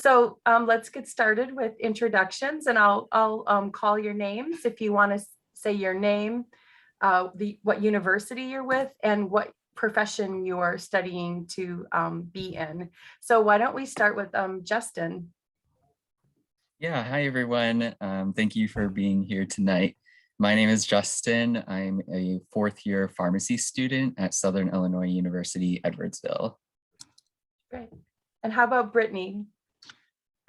So let's get started with introductions, and I'll call your names if you want to say your name, what university you're with, and what profession you're studying to be in. So why don't we start with Justin? Yeah, hi everyone. Thank you for being here tonight. My name is Justin. I'm a fourth year pharmacy student at Southern Illinois University, Edwardsville. Great. And how about Brittany?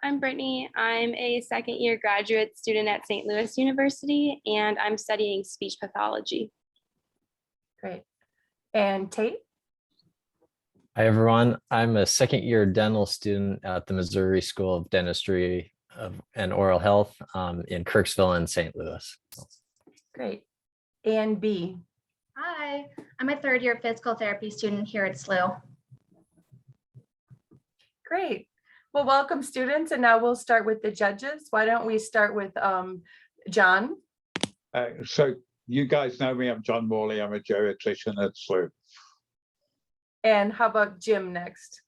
I'm Brittany. I'm a second year graduate student at St. Louis University, and I'm studying speech pathology. Great. And Tate? Hi, everyone. I'm a second year dental student at the Missouri School of Dentistry and Oral Health in Kirksville and St. Louis. Great. And B? Hi, I'm a third year physical therapy student here at SLU. Great. Well, welcome students, and now we'll start with the judges. Why don't we start with John? So you guys know me, I'm John Morley, I'm a geriatrician at SLU. And how about Jim next?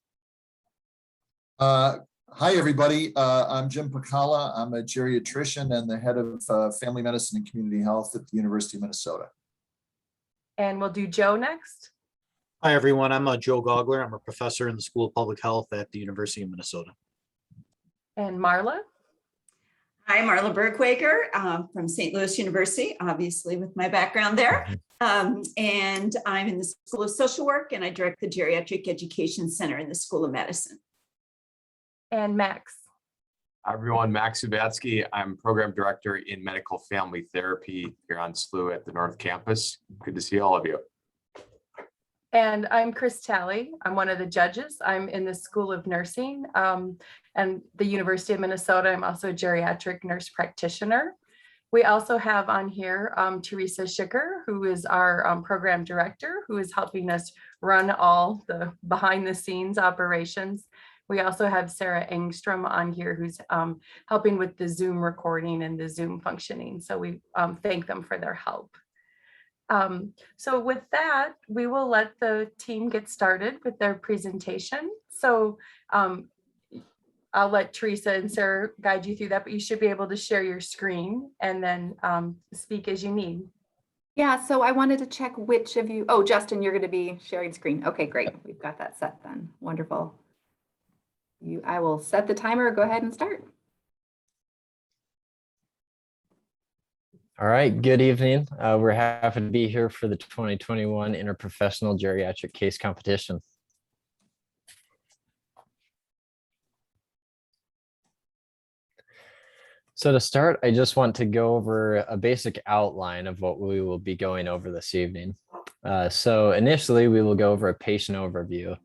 Hi, everybody. I'm Jim Pacala. I'm a geriatrician and the head of family medicine and community health at the University of Minnesota. And we'll do Joe next. Hi, everyone. I'm Joe Gogler. I'm a professor in the School of Public Health at the University of Minnesota. And Marla? Hi, Marla Bergwager from St. Louis University, obviously with my background there. And I'm in the School of Social Work, and I direct the Geriatric Education Center in the School of Medicine. And Max? Hi, everyone. Max Subatsky. I'm program director in medical family therapy here on SLU at the North Campus. Good to see all of you. And I'm Chris Talley. I'm one of the judges. I'm in the School of Nursing and the University of Minnesota. I'm also a geriatric nurse practitioner. We also have on here Teresa Schicker, who is our program director, who is helping us run all the behind the scenes operations. We also have Sarah Engstrom on here, who's helping with the Zoom recording and the Zoom functioning. So we thank them for their help. So with that, we will let the team get started with their presentation. So I'll let Teresa and Sarah guide you through that, but you should be able to share your screen and then speak as you need. Yeah, so I wanted to check which of you, oh, Justin, you're going to be sharing screen. Okay, great. We've got that set then. Wonderful. I will set the timer. Go ahead and start. All right, good evening. We're happy to be here for the 2021 Interprofessional Geriatric Case Competition. So to start, I just want to go over a basic outline of what we will be going over this evening. So initially, we will go over a patient overview.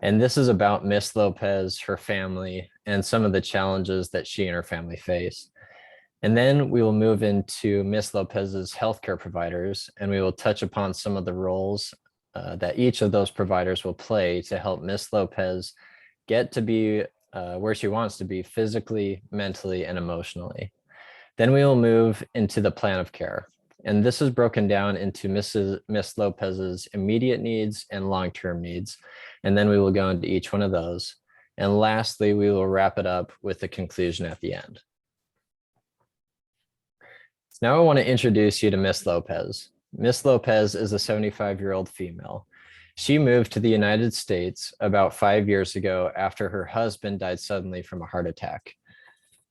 And this is about Miss Lopez, her family, and some of the challenges that she and her family face. And then we will move into Miss Lopez's healthcare providers, and we will touch upon some of the roles that each of those providers will play to help Miss Lopez get to be where she wants to be physically, mentally, and emotionally. Then we will move into the plan of care. And this is broken down into Miss Lopez's immediate needs and long-term needs. And then we will go into each one of those. And lastly, we will wrap it up with the conclusion at the end. Now I want to introduce you to Miss Lopez. Miss Lopez is a 75-year-old female. She moved to the United States about 5 years ago after her husband died suddenly from a heart attack.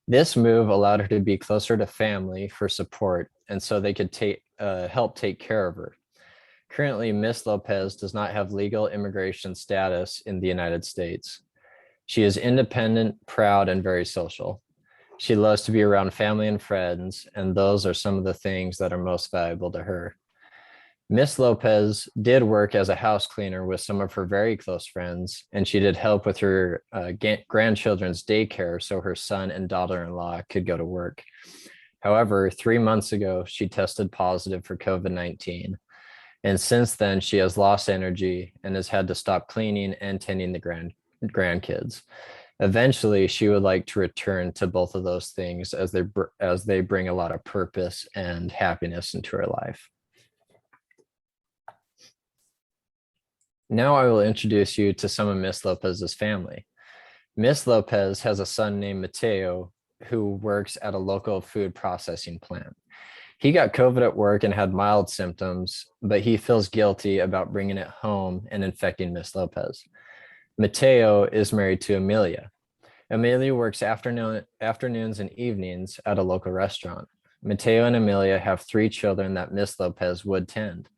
This move allowed her to be closer to family for support, and so they could help take care of her. Currently, Miss Lopez does not have legal immigration status in the United States. She is independent, proud, and very social. She loves to be around family and friends, and those are some of the things that are most valuable to her. Miss Lopez did work as a house cleaner with some of her very close friends, and she did help with her grandchildren's daycare so her son and daughter-in-law could go to work. However, 3 months ago, she tested positive for COVID-19. And since then, she has lost energy and has had to stop cleaning and tending the grandkids. Eventually, she would like to return to both of those things as they bring a lot of purpose and happiness into her life. Now I will introduce you to some of Miss Lopez's family. Miss Lopez has a son named Mateo who works at a local food processing plant. He got COVID at work and had mild symptoms, but he feels guilty about bringing it home and infecting Miss Lopez. Mateo is married to Amelia. Amelia works afternoons and evenings at a local restaurant. Mateo and Amelia have 3 children that Miss Lopez would tend.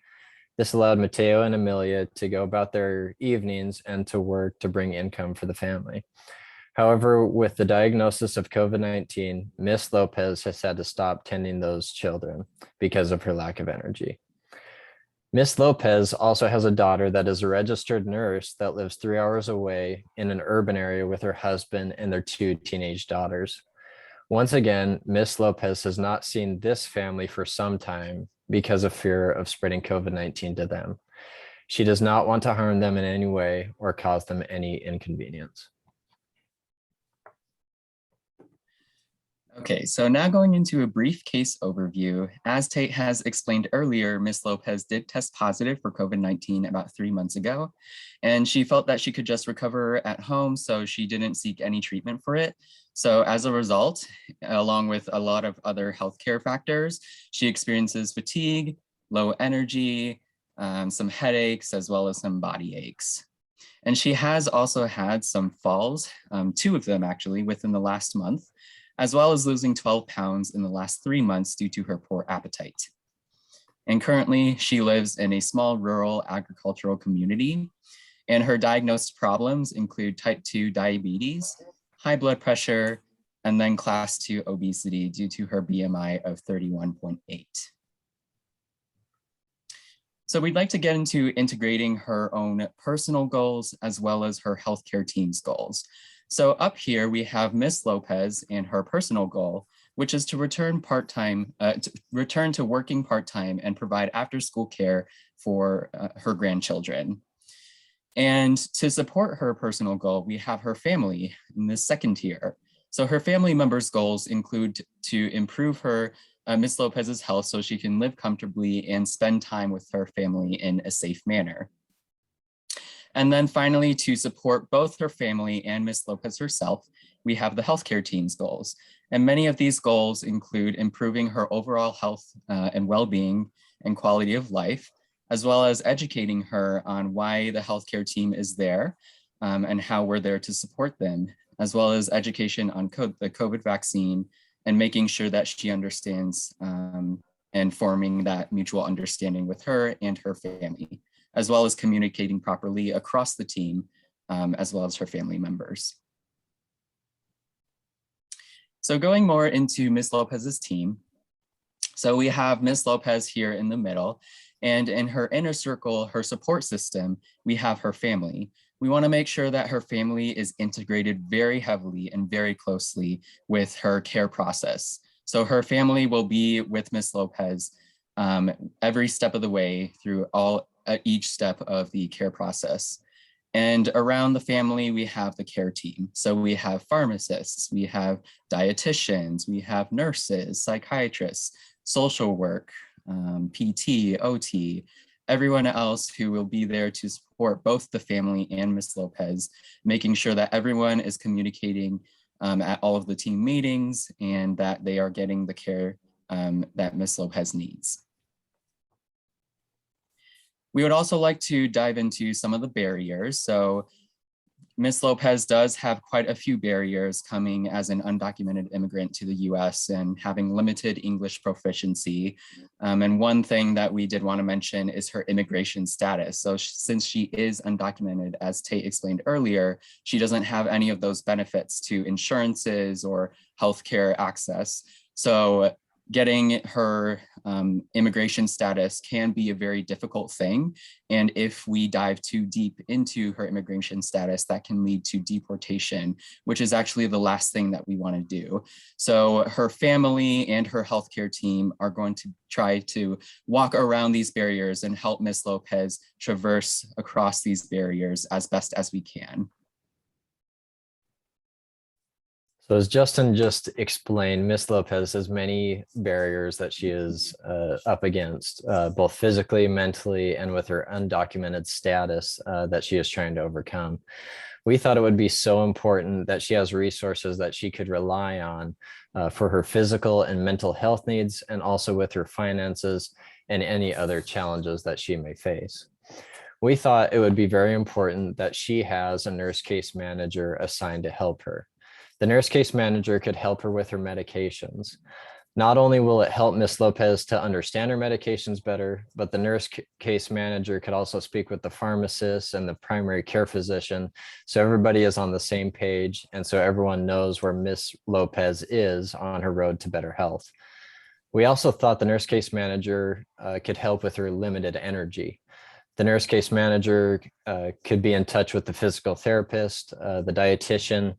This allowed Mateo and Amelia to go about their evenings and to work to bring income for the family. However, with the diagnosis of COVID-19, Miss Lopez has had to stop tending those children because of her lack of energy. Miss Lopez also has a daughter that is a registered nurse that lives 3 hours away in an urban area with her husband and their 2 teenage daughters. Once again, Miss Lopez has not seen this family for some time because of fear of spreading COVID-19 to them. She does not want to harm them in any way or cause them any inconvenience. Okay, so now going into a brief case overview. As Tate has explained earlier, Miss Lopez did test positive for COVID-19 about 3 months ago, and she felt that she could just recover at home, so she didn't seek any treatment for it. So as a result, along with a lot of other healthcare factors, she experiences fatigue, low energy, some headaches, as well as some body aches. And she has also had some falls, 2 of them actually, within the last month, as well as losing 12 pounds in the last 3 months due to her poor appetite. And currently, she lives in a small rural agricultural community, and her diagnosed problems include type 2 diabetes, high blood pressure, and then class 2 obesity due to her BMI of 31.8. So we'd like to get into integrating her own personal goals as well as her healthcare team's goals. So up here we have Miss Lopez and her personal goal, which is to return to working part-time and provide after-school care for her grandchildren. And to support her personal goal, we have her family in the second tier. So her family members' goals include to improve her Miss Lopez's health so she can live comfortably and spend time with her family in a safe manner. And then finally, to support both her family and Miss Lopez herself, we have the healthcare team's goals. And many of these goals include improving her overall health and well-being and quality of life, as well as educating her on why the healthcare team is there and how we're there to support them, as well as education on the COVID vaccine and making sure that she understands and forming that mutual understanding with her and her family, as well as communicating properly across the team, as well as her family members. So going more into Miss Lopez's team. So we have Miss Lopez here in the middle, and in her inner circle, her support system, we have her family. We want to make sure that her family is integrated very heavily and very closely with her care process. So her family will be with Miss Lopez every step of the way through each step of the care process. And around the family, we have the care team. So we have pharmacists, we have dietitians, we have nurses, psychiatrists, social work, PT, OT, everyone else who will be there to support both the family and Miss Lopez, making sure that everyone is communicating at all of the team meetings and that they are getting the care that Miss Lopez needs. We would also like to dive into some of the barriers. So Miss Lopez does have quite a few barriers coming as an undocumented immigrant to the US and having limited English proficiency. And one thing that we did want to mention is her immigration status. So since she is undocumented, as Tate explained earlier, she doesn't have any of those benefits to insurances or healthcare access. So getting her immigration status can be a very difficult thing. And if we dive too deep into her immigration status, that can lead to deportation, which is actually the last thing that we want to do. So her family and her healthcare team are going to try to walk around these barriers and help Miss Lopez traverse across these barriers as best as we can. So as Justin just explained, Ms. Lopez has many barriers that she is up against, both physically, mentally, and with her undocumented status that she is trying to overcome. We thought it would be so important that she has resources that she could rely on for her physical and mental health needs, and also with her finances and any other challenges that she may face. We thought it would be very important that she has a nurse case manager assigned to help her. The nurse case manager could help her with her medications. Not only will it help Ms. Lopez to understand her medications better, but the nurse case manager could also speak with the pharmacist and the primary care physician, so everybody is on the same page, and so everyone knows where Ms. Lopez is on her road to better health. We also thought the nurse case manager could help with her limited energy. The nurse case manager could be in touch with the physical therapist, the dietitian,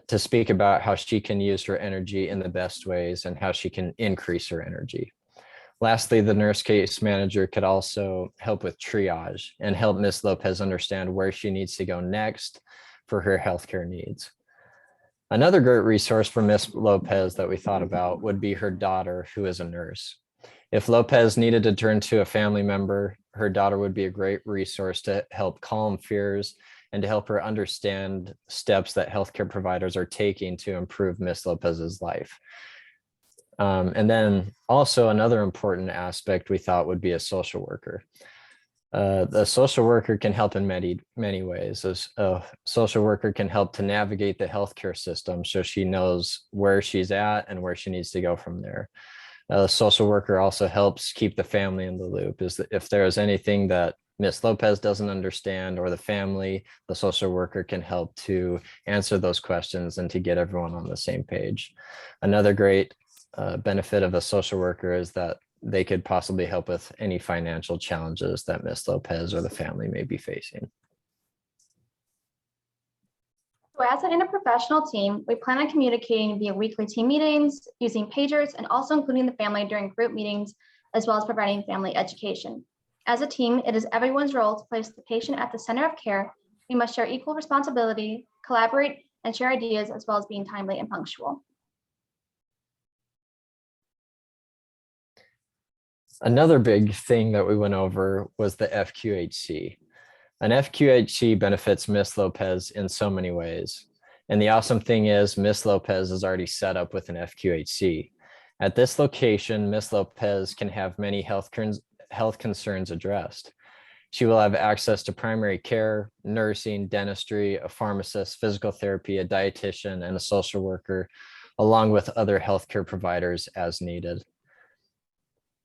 to speak about how she can use her energy in the best ways and how she can increase her energy. Lastly, the nurse case manager could also help with triage and help Ms. Lopez understand where she needs to go next for her healthcare needs. Another great resource for Ms. Lopez that we thought about would be her daughter, who is a nurse. If Lopez needed to turn to a family member, her daughter would be a great resource to help calm fears and to help her understand steps that healthcare providers are taking to improve Ms. Lopez's life. And then also another important aspect we thought would be a social worker. The social worker can help in many ways. A social worker can help to navigate the healthcare system so she knows where she's at and where she needs to go from there. The social worker also helps keep the family in the loop. If there is anything that Ms. Lopez doesn't understand or the family, the social worker can help to answer those questions and to get everyone on the same page. Another great benefit of a social worker is that they could possibly help with any financial challenges that Ms. Lopez or the family may be facing. So as an interprofessional team, we plan on communicating via weekly team meetings, using pagers, and also including the family during group meetings, as well as providing family education. As a team, it is everyone's role to place the patient at the center of care. We must share equal responsibility, collaborate, and share ideas, as well as being timely and punctual. Another big thing that we went over was the FQHC. An FQHC benefits Ms. Lopez in so many ways. And the awesome thing is Ms. Lopez is already set up with an FQHC. At this location, Ms. Lopez can have many health concerns addressed. She will have access to primary care, nursing, dentistry, a pharmacist, physical therapy, a dietitian, and a social worker, along with other healthcare providers as needed.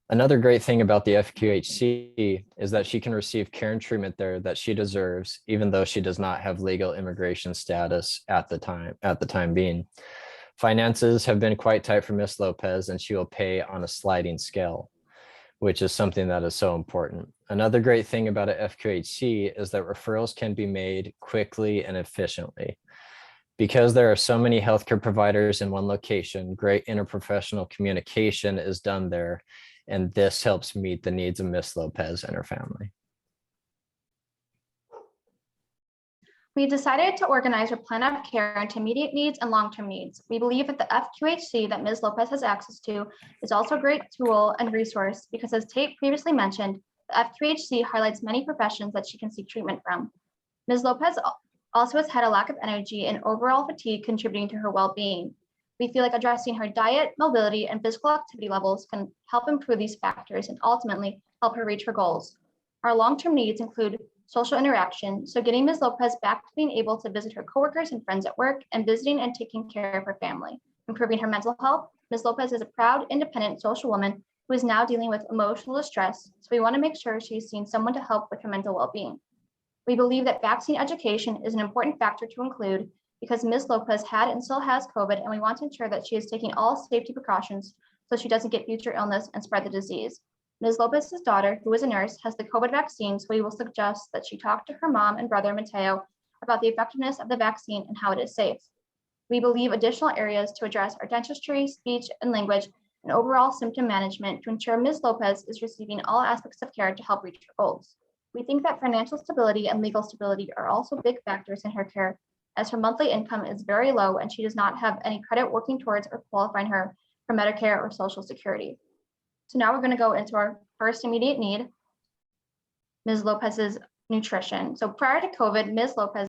Another great thing about the FQHC is that she can receive care and treatment there that she deserves, even though she does not have legal immigration status at the time being. Finances have been quite tight for Ms. Lopez, and she will pay on a sliding scale, which is something that is so important. Another great thing about an FQHC is that referrals can be made quickly and efficiently. Because there are so many healthcare providers in one location, great interprofessional communication is done there, and this helps meet the needs of Ms. Lopez and her family. We decided to organize our plan of care into immediate needs and long-term needs. We believe that the FQHC that Ms. Lopez has access to is also a great tool and resource because, as Tate previously mentioned, the FQHC highlights many professions that she can seek treatment from. Ms. Lopez also has had a lack of energy and overall fatigue contributing to her well-being. We feel like addressing her diet, mobility, and physical activity levels can help improve these factors and ultimately help her reach her goals. Our long-term needs include social interaction, so getting Ms. Lopez back to being able to visit her coworkers and friends at work and visiting and taking care of her family. Improving her mental health, Ms. Lopez is a proud, independent social woman who is now dealing with emotional distress, so we want to make sure she's seen someone to help with her mental well-being. We believe that vaccine education is an important factor to include because Ms. Lopez had and still has COVID, and we want to ensure that she is taking all safety precautions so she doesn't get future illness and spread the disease. Ms. Lopez's daughter, who is a nurse, has the COVID vaccine, so we will suggest that she talk to her mom and brother, Mateo, about the effectiveness of the vaccine and how it is safe. We believe additional areas to address are dentistry, speech and language, and overall symptom management to ensure Ms. Lopez is receiving all aspects of care to help reach her goals. We think that financial stability and legal stability are also big factors in her care, as her monthly income is very low and she does not have any credit working towards or qualifying her for Medicare or Social Security. So now we're going to go into our first immediate need, Ms. Lopez's nutrition. So prior to COVID, Ms. Lopez